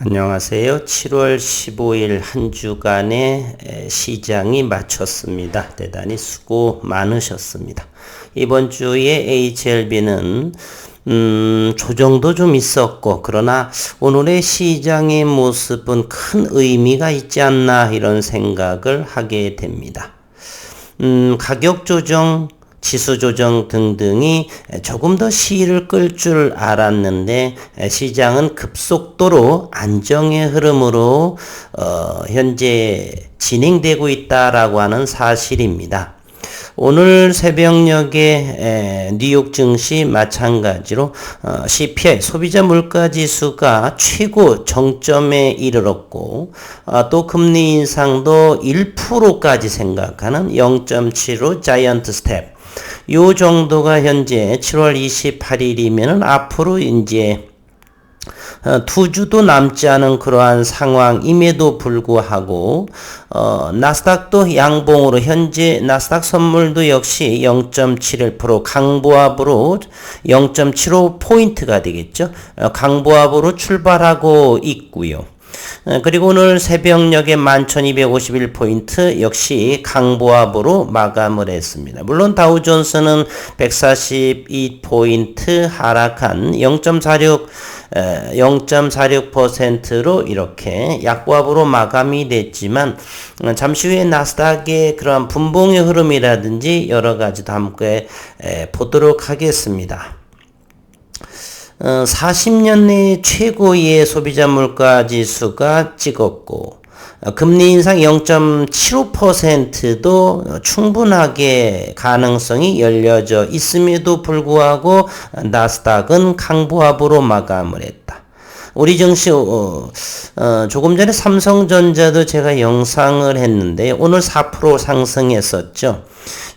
안녕하세요. 7월 15일 한 주간의 시장이 마쳤습니다. 대단히 수고 많으셨습니다. 이번 주에 HLB는 조정도 좀 있었고, 그러나 오늘의 시장의 모습은 큰 의미가 있지 않나 이런 생각을 하게 됩니다. 가격 조정, 지수 조정 등등이 조금 더 시일을 끌 줄 알았는데 시장은 급속도로 안정의 흐름으로 현재 진행되고 있다라고 하는 사실입니다. 오늘 새벽녘에 뉴욕 증시 마찬가지로 CPI 소비자 물가 지수가 최고 정점에 이르렀고 또 금리 인상도 1%까지 생각하는 0.75 자이언트 스텝 요 정도가 현재 7월 28일이면은 앞으로 이제 2주도 남지 않은 그러한 상황임에도 불구하고 나스닥도 양봉으로 현재 나스닥 선물도 역시 0.71% 강보합으로 0.75포인트가 되겠죠. 강보합으로 출발하고 있고요. 그리고 오늘 새벽녘에 11,251포인트 역시 강보합으로 마감을 했습니다. 물론 다우존스는 142포인트 하락한 0.46%로 이렇게 약보합으로 마감이 됐지만 잠시 후에 나스닥의 그런 분봉의 흐름이라든지 여러 가지도 함께 보도록 하겠습니다. 40년 내 최고의 소비자 물가 지수가 찍었고 금리 인상 0.75%도 충분하게 가능성이 열려져 있음에도 불구하고 나스닥은 강보합으로 마감을 했다. 우리 증시 조금 전에 삼성전자도 제가 영상을 했는데 오늘 4% 상승했었죠.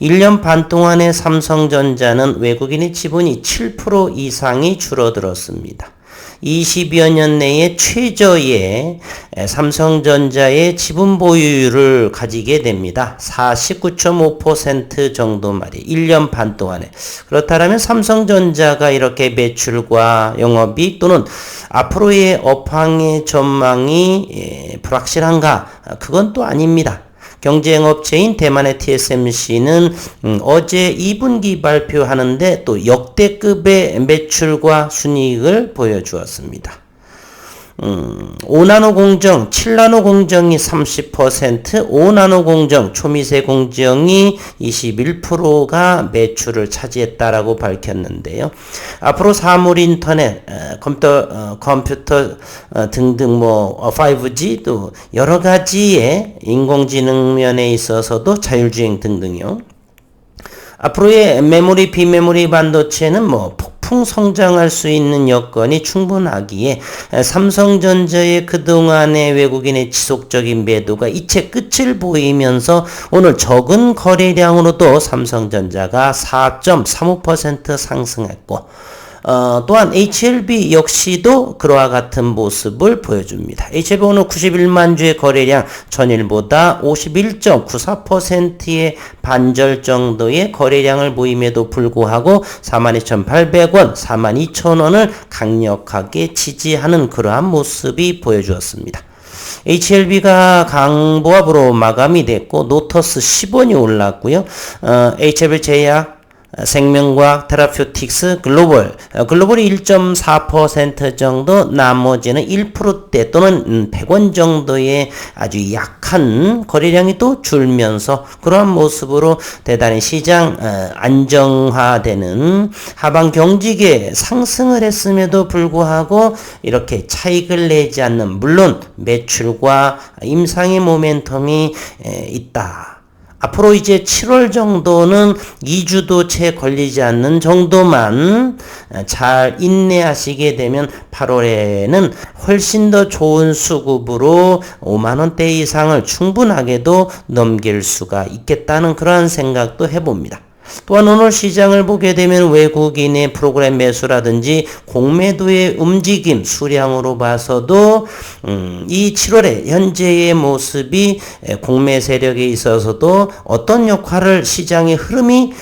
1년 반 동안에 삼성전자는 외국인의 지분이 7% 이상이 줄어들었습니다. 20여 년 내에 최저의 삼성전자의 지분 보유율을 가지게 됩니다. 49.5% 정도 말이 1년 반 동안에. 그렇다면 삼성전자가 이렇게 매출과 영업이익 또는 앞으로의 업황의 전망이 불확실한가? 그건 또 아닙니다. 경쟁업체인 대만의 TSMC는 어제 2분기 발표하는데 또 역대급의 매출과 순이익을 보여주었습니다. 5나노 공정, 7나노 공정이 30%, 5나노 공정, 초미세 공정이 21%가 매출을 차지했다라고 밝혔는데요. 앞으로 사물 인터넷, 컴퓨터 등등 5G 또 여러 가지의 인공지능 면에 있어서도 자율주행 등등요. 앞으로의 메모리, 비메모리 반도체는 폭풍 성장할 수 있는 여건이 충분하기에 삼성전자의 그동안의 외국인의 지속적인 매도가 이제 끝을 보이면서 오늘 적은 거래량으로도 삼성전자가 4.35% 상승했고 또한 HLB 역시도 그와 같은 모습을 보여줍니다. HLB 오늘 91만 주의 거래량 전일보다 51.94%의 반절 정도의 거래량을 보임에도 불구하고 42,800원, 42,000원을 강력하게 지지하는 그러한 모습이 보여주었습니다. HLB가 강보합으로 마감이 됐고 노터스 10원이 올랐고요. HLB 제약 생명과학, 테라퓨틱스, 글로벌이 1.4% 정도, 나머지는 1%대 또는 100원 정도의 아주 약한 거래량이 또 줄면서 그러한 모습으로 대단히 시장 안정화되는 하방 경직에 상승을 했음에도 불구하고 이렇게 차익을 내지 않는, 물론 매출과 임상의 모멘텀이 있다. 앞으로 이제 7월 정도는 2주도 채 걸리지 않는 정도만 잘 인내하시게 되면 8월에는 훨씬 더 좋은 수급으로 5만원대 이상을 충분하게도 넘길 수가 있겠다는 그러한 생각도 해봅니다. 또한 오늘 시장을 보게 되면 외국인의 프로그램 매수라든지 공매도의 움직임 수량으로 봐서도 이 7월에 현재의 모습이 공매 세력에 있어서도 어떤 역할을 시장의 흐름이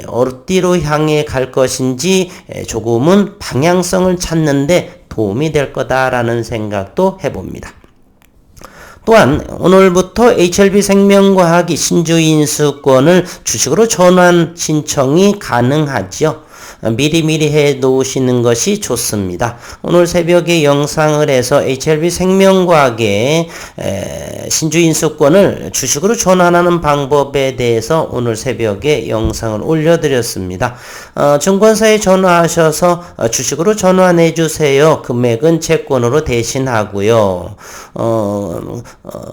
어디로 향해 갈 것인지 조금은 방향성을 찾는데 도움이 될 거다라는 생각도 해봅니다. 또한 오늘부터 HLB생명과학이 신주인수권을 주식으로 전환 신청이 가능하죠. 미리미리 해 놓으시는 것이 좋습니다. 오늘 새벽에 영상을 해서 HLB생명과학의 신주인수권을 주식으로 전환하는 방법에 대해서 오늘 새벽에 영상을 올려드렸습니다. 증권사에 전화하셔서 주식으로 전환해 주세요. 금액은 채권으로 대신하고요.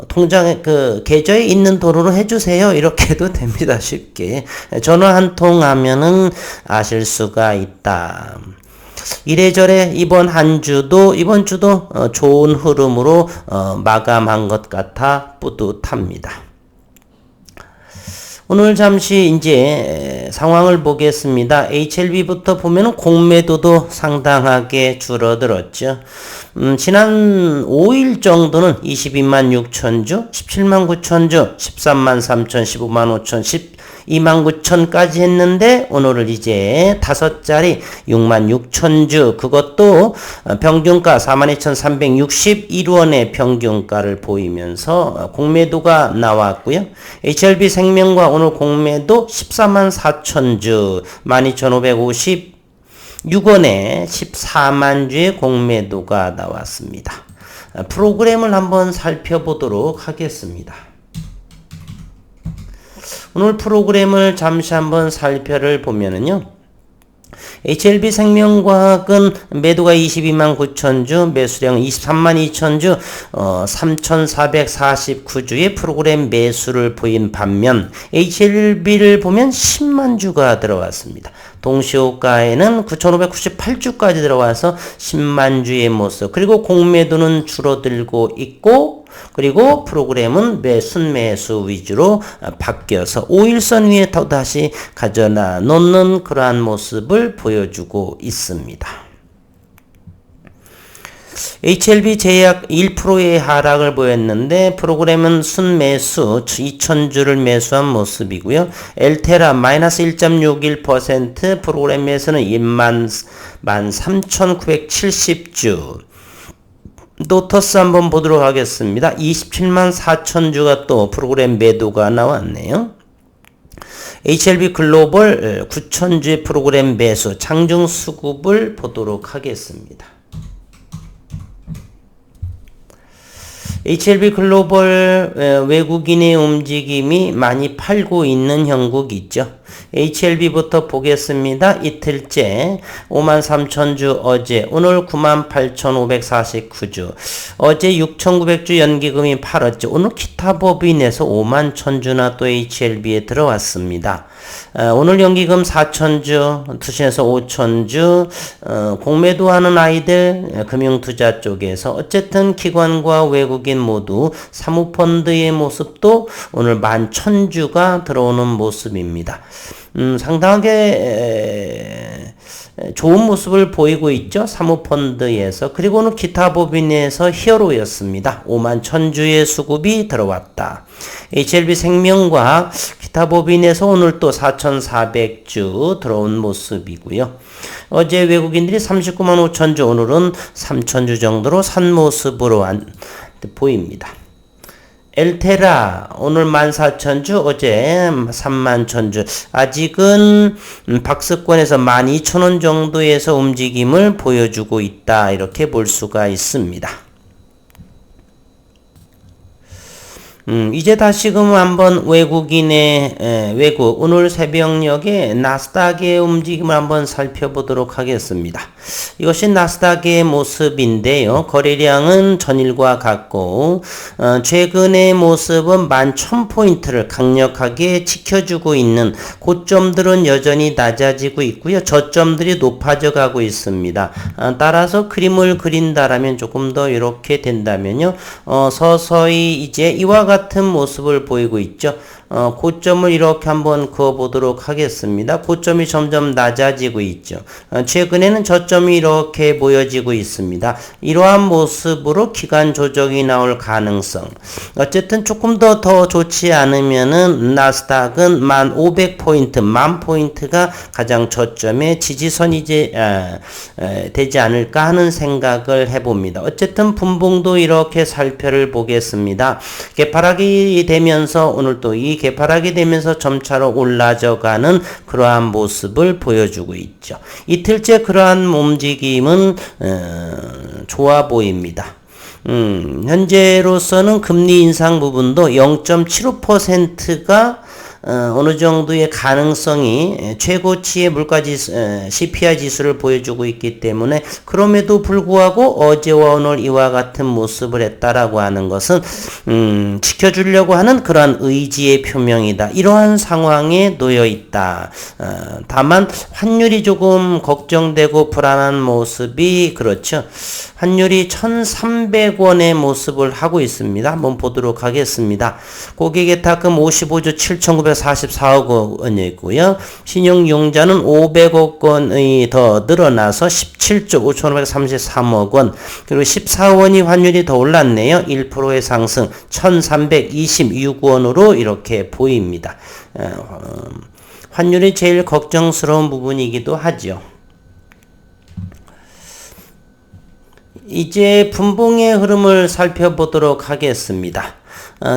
통장에 계좌에 있는 돈으로 해주세요. 이렇게 해도 됩니다. 쉽게 전화 한 통 하면은 아실 수가 있다. 이래저래 이번 주도 좋은 흐름으로 마감한 것 같아 뿌듯합니다. 오늘 잠시 이제 상황을 보겠습니다. HLB부터 보면은 공매도도 상당하게 줄어들었죠. 지난 5일 정도는 22만 6천 주, 17만 9천 주, 13만 3천, 15만 5천, 12만 9천까지 했는데 오늘은 이제 5자리 6만 6천 주, 그것도 평균가 42,361원의 평균가를 보이면서 공매도가 나왔고요. HLB생명과 오늘 공매도 14만 4천 주, 12,556원에 14만 주의 공매도가 나왔습니다. 프로그램을 한번 살펴보도록 하겠습니다. 오늘 프로그램을 잠시 한번 살펴를 보면은요. HLB생명과학은 매도가 22만 9천 주, 매수량 23만 2천 주, 3,449주의 프로그램 매수를 보인 반면 HLB를 보면 10만 주가 들어왔습니다. 동시호가에는 9,598주까지 들어와서 10만 주의 모습, 그리고 공매도는 줄어들고 있고, 그리고 프로그램은 순매수 위주로 바뀌어서 5일선 위에 또다시 가져다 놓는 그러한 모습을 보여주고 있습니다. HLB 제약 1%의 하락을 보였는데 프로그램은 순매수 2,000주를 매수한 모습이고요. 엘테라 마이너스 1.61%, 프로그램 매수는 13,970주. 노터스 한번 보도록 하겠습니다. 27만 4천 주가 또 프로그램 매도가 나왔네요. HLB 글로벌 9천 주의 프로그램 매수, 장중 수급을 보도록 하겠습니다. HLB 글로벌 외국인의 움직임이 많이 팔고 있는 형국이 있죠. HLB부터 보겠습니다. 이틀째 53,000주 어제, 오늘 98,549주, 어제 6,900주 연기금이 팔았죠. 오늘 기타 법인에서 51,000주나 또 HLB에 들어왔습니다. 오늘 연기금 4,000주, 투신에서 5,000주, 공매도하는 아이들 금융투자 쪽에서 어쨌든 기관과 외국인 모두 사모펀드의 모습도 오늘 11,000주가 들어오는 모습입니다. 상당하게 좋은 모습을 보이고 있죠. 사모펀드에서. 그리고는 기타 법인에서 히어로였습니다. 51,000주의 수급이 들어왔다. HLB생명과학 기타 법인에서 오늘 또 4,400주 들어온 모습이고요. 어제 외국인들이 39만 5천 주, 오늘은 3,000주 정도로 산 모습으로 보입니다. 엘테라 오늘 14,000주, 어제 31,000주. 아직은 박스권에서 12,000원 정도에서 움직임을 보여주고 있다, 이렇게 볼 수가 있습니다. 이제 다시금 한번 외국인의 외국, 오늘 새벽녘에 나스닥의 움직임을 한번 살펴보도록 하겠습니다. 이것이 나스닥의 모습인데요. 거래량은 전일과 같고 최근의 모습은 11,000포인트를 강력하게 지켜주고 있는, 고점들은 여전히 낮아지고 있고요. 저점들이 높아져 가고 있습니다. 따라서 그림을 그린다라면 조금 더 이렇게 된다면요. 서서히 이제 이와 같은 모습을 보이고 있죠. 고점을 이렇게 한번 그어보도록 하겠습니다. 고점이 점점 낮아지고 있죠. 최근에는 저점이 이렇게 보여지고 있습니다. 이러한 모습으로 기간 조정이 나올 가능성. 어쨌든 조금 더 좋지 않으면은 나스닥은 1500포인트, 10,000포인트가 가장 저점의 지지선이 되지 않을까 하는 생각을 해봅니다. 어쨌든 분봉도 이렇게 살펴를 보겠습니다. 개파락이 되면서 오늘 또 이 개파락이 되면서 점차로 올라져가는 그러한 모습을 보여주고 있죠. 이틀째 그러한 움직임은 좋아 보입니다. 현재로서는 금리 인상 부분도 0.75%가 어느 정도의 가능성이 최고치의 물가지수, CPI 지수를 보여주고 있기 때문에 그럼에도 불구하고 어제와 오늘 이와 같은 모습을 했다라고 하는 것은 지켜주려고 하는 그러한 의지의 표명이다. 이러한 상황에 놓여 있다. 다만 환율이 조금 걱정되고 불안한 모습이 그렇죠. 환율이 1,300원의 모습을 하고 있습니다. 한번 보도록 하겠습니다. 고객예탁금 55조 7,944억 원이고요. 신용융자는 500억 원이 더 늘어나서 17조 5,533억 원. 그리고 14원이 환율이 더 올랐네요. 1%의 상승 1,326원으로 이렇게 보입니다. 환율이 제일 걱정스러운 부분이기도 하죠. 이제 분봉의 흐름을 살펴보도록 하겠습니다.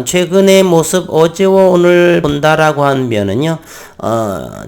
최근의 모습 어제와 오늘 본다라고 하면은요,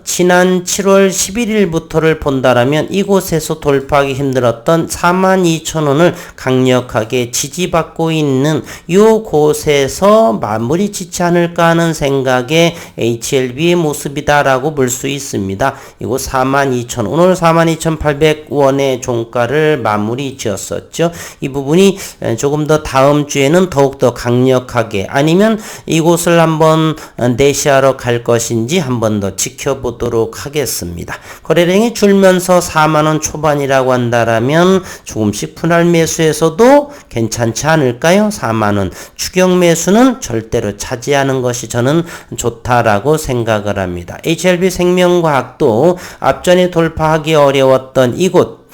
지난 7월 11일부터를 본다라면 이곳에서 돌파하기 힘들었던 42,000원을 강력하게 지지받고 있는 요 곳에서 마무리 짓지 않을까 하는 생각의 HLB의 모습이다라고 볼 수 있습니다. 이곳 42,000원, 오늘 42,800원의 종가를 마무리 지었었죠. 이 부분이 조금 더 다음 주에는 더욱더 강력하게 아니면 이곳을 한번 내시하러 갈 것인지 한번 더 지켜보도록 하겠습니다. 거래량이 줄면서 4만원 초반이라고 한다라면 조금씩 분할 매수에서도 괜찮지 않을까요? 4만원. 추격 매수는 절대로 차지하는 것이 저는 좋다라고 생각을 합니다. HLB 생명과학도 앞전에 돌파하기 어려웠던 이곳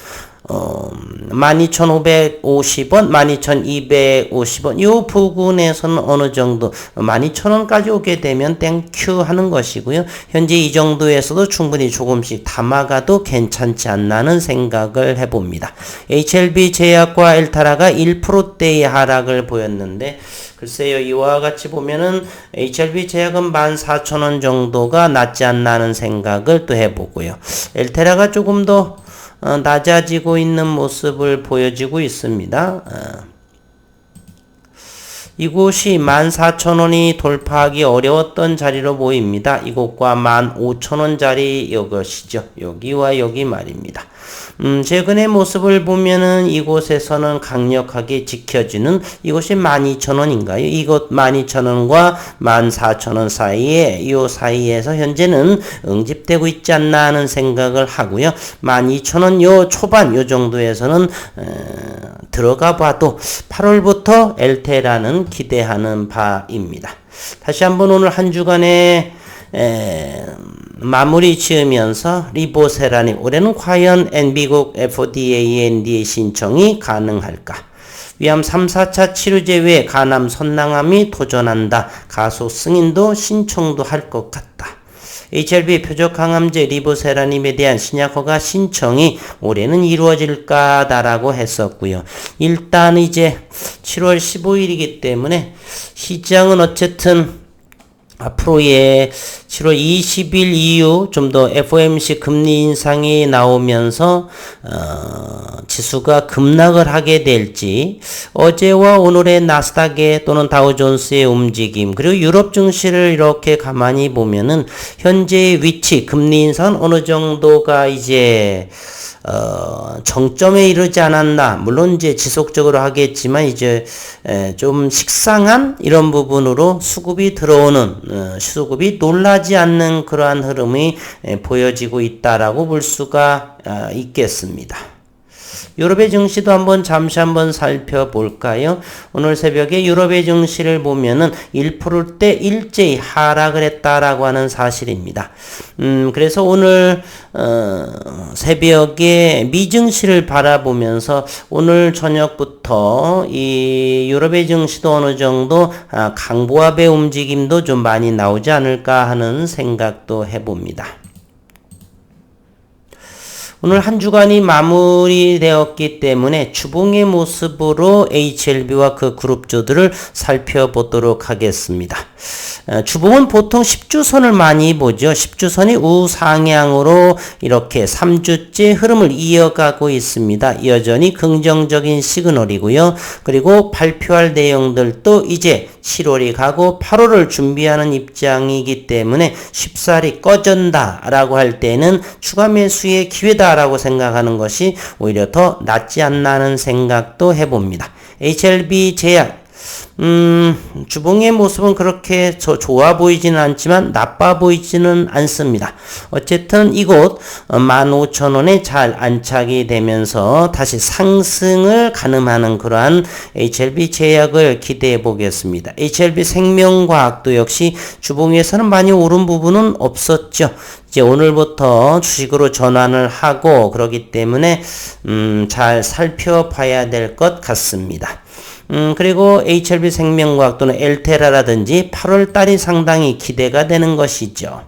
12,550원, 12,250원 이 부분에서는 어느 정도 12,000원까지 오게 되면 땡큐 하는 것이고요. 현재 이 정도에서도 충분히 조금씩 담아가도 괜찮지 않나는 생각을 해봅니다. HLB 제약과 엘타라가 1%대의 하락을 보였는데 글쎄요, 이와 같이 보면은 HLB 제약은 14,000원 정도가 낫지 않나는 생각을 또 해보고요. 엘테라가 조금 더 낮아지고 있는 모습을 보여지고 있습니다. 이곳이 14,000원이 돌파하기 어려웠던 자리로 보입니다. 이곳과 15,000원 자리 이것이죠. 여기와 여기 말입니다. 최근의 모습을 보면은 이곳에서는 강력하게 지켜지는 이곳이 12,000원인가요? 이곳 12,000원과 14,000원 사이에 이 사이에서 현재는 응집되고 있지 않나 하는 생각을 하고요. 12,000원 요 초반 요 정도에서는 들어가 봐도 8월부터 엘테라는 기대하는 바입니다. 다시 한번 오늘 한 주간의 마무리 지으면서 리보세라님 올해는 과연 미국 FDA NDA 신청이 가능할까? 위암 3, 4차 치료제 외에 간암, 선낭암이 도전한다. 가소 승인도 신청도 할 것 같다. HLB 표적 항암제 리보세라님에 대한 신약 허가 신청이 올해는 이루어질까다라고 했었고요. 일단 이제 7월 15일이기 때문에 시장은 어쨌든 앞으로의 7월 20일 이후 좀 더 FOMC 금리 인상이 나오면서 지수가 급락을 하게 될지 어제와 오늘의 나스닥의 또는 다우존스의 움직임 그리고 유럽 증시를 이렇게 가만히 보면은 현재의 위치 금리 인상 어느 정도가 이제 정점에 이르지 않았나. 물론 이제 지속적으로 하겠지만 이제 좀 식상한 이런 부분으로 수급이 들어오는 수급이 놀라지 않는 그러한 흐름이 보여지고 있다라고 볼 수가 있겠습니다. 유럽의 증시도 잠시 한번 살펴볼까요? 오늘 새벽에 유럽의 증시를 보면은 1%대 일제히 하락을 했다라고 하는 사실입니다. 그래서 오늘 새벽에 미증시를 바라보면서 오늘 저녁부터 이 유럽의 증시도 어느 정도 강보합의 움직임도 좀 많이 나오지 않을까 하는 생각도 해봅니다. 오늘 한 주간이 마무리되었기 때문에 주봉의 모습으로 HLB와 그 그룹주들을 살펴보도록 하겠습니다. 주봉은 보통 10주선을 많이 보죠. 10주선이 우상향으로 이렇게 3주째 흐름을 이어가고 있습니다. 여전히 긍정적인 시그널이고요. 그리고 발표할 내용들도 이제 7월이 가고 8월을 준비하는 입장이기 때문에 쉽사리 꺼진다라고 할 때는 추가 매수의 기회다라고 생각하는 것이 오히려 더 낫지 않나 하는 생각도 해봅니다. HLB 제약 주봉의 모습은 그렇게 좋아 보이지는 않지만 나빠 보이지는 않습니다. 어쨌든 이곳 15,000원에 잘 안착이 되면서 다시 상승을 가늠하는 그러한 HLB 제약을 기대해 보겠습니다. HLB 생명과학도 역시 주봉에서는 많이 오른 부분은 없었죠. 이제 오늘부터 주식으로 전환을 하고 그러기 때문에 잘 살펴봐야 될 것 같습니다. 그리고 HLB 생명과학 또는 엘테라라든지 8월 달이 상당히 기대가 되는 것이죠.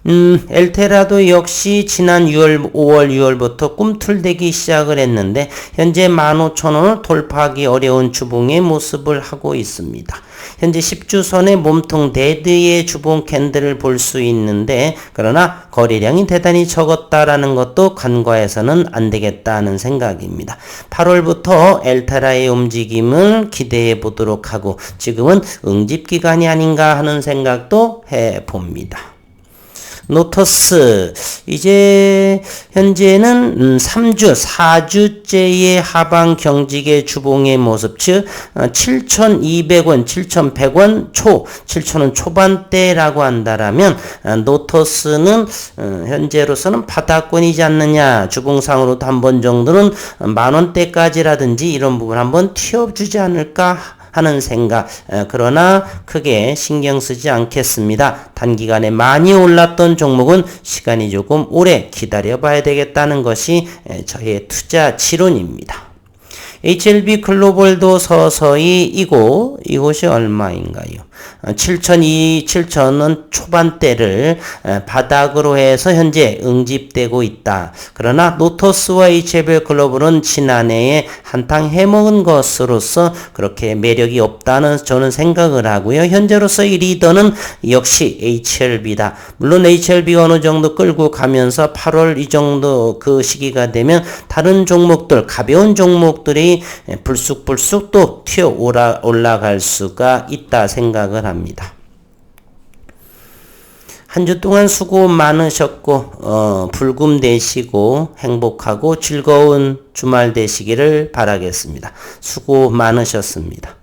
엘테라도 역시 지난 5월, 6월부터 꿈틀대기 시작을 했는데 현재 15,000원을 돌파하기 어려운 주봉의 모습을 하고 있습니다. 현재 10주선의 몸통 데드의 주봉 캔들을 볼 수 있는데 그러나 거래량이 대단히 적었다라는 것도 간과해서는 안 되겠다는 생각입니다. 8월부터 엘테라의 움직임을 기대해 보도록 하고 지금은 응집 기간이 아닌가 하는 생각도 해 봅니다. 노터스 이제 현재는 3주, 4주째의 하방 경직의 주봉의 모습 즉 7,200원, 7,100원 초, 7,000원 초반대라고 한다라면 노터스는 현재로서는 바닥권이지 않느냐. 주봉상으로도 한 번 정도는 만원대까지라든지 이런 부분 한번 튀어주지 않을까 하는 생각. 그러나 크게 신경 쓰지 않겠습니다. 단기간에 많이 올랐던 종목은 시간이 조금 오래 기다려 봐야 되겠다는 것이 저의 투자 지론입니다. HLB 글로벌도 서서히 이곳이 얼마인가요? 7,000원 초반대를 바닥으로 해서 현재 응집되고 있다. 그러나 노토스와 HLB 글로벌은 지난해에 한탕 해먹은 것으로서 그렇게 매력이 없다는 저는 생각을 하고요. 현재로서의 리더는 역시 HLB다. 물론 HLB가 어느 정도 끌고 가면서 8월 이 정도 그 시기가 되면 다른 종목들, 가벼운 종목들이 불쑥불쑥 또 튀어 올라갈 수가 있다 생각을 합니다. 한 주 동안 수고 많으셨고 불금 되시고 행복하고 즐거운 주말 되시기를 바라겠습니다. 수고 많으셨습니다.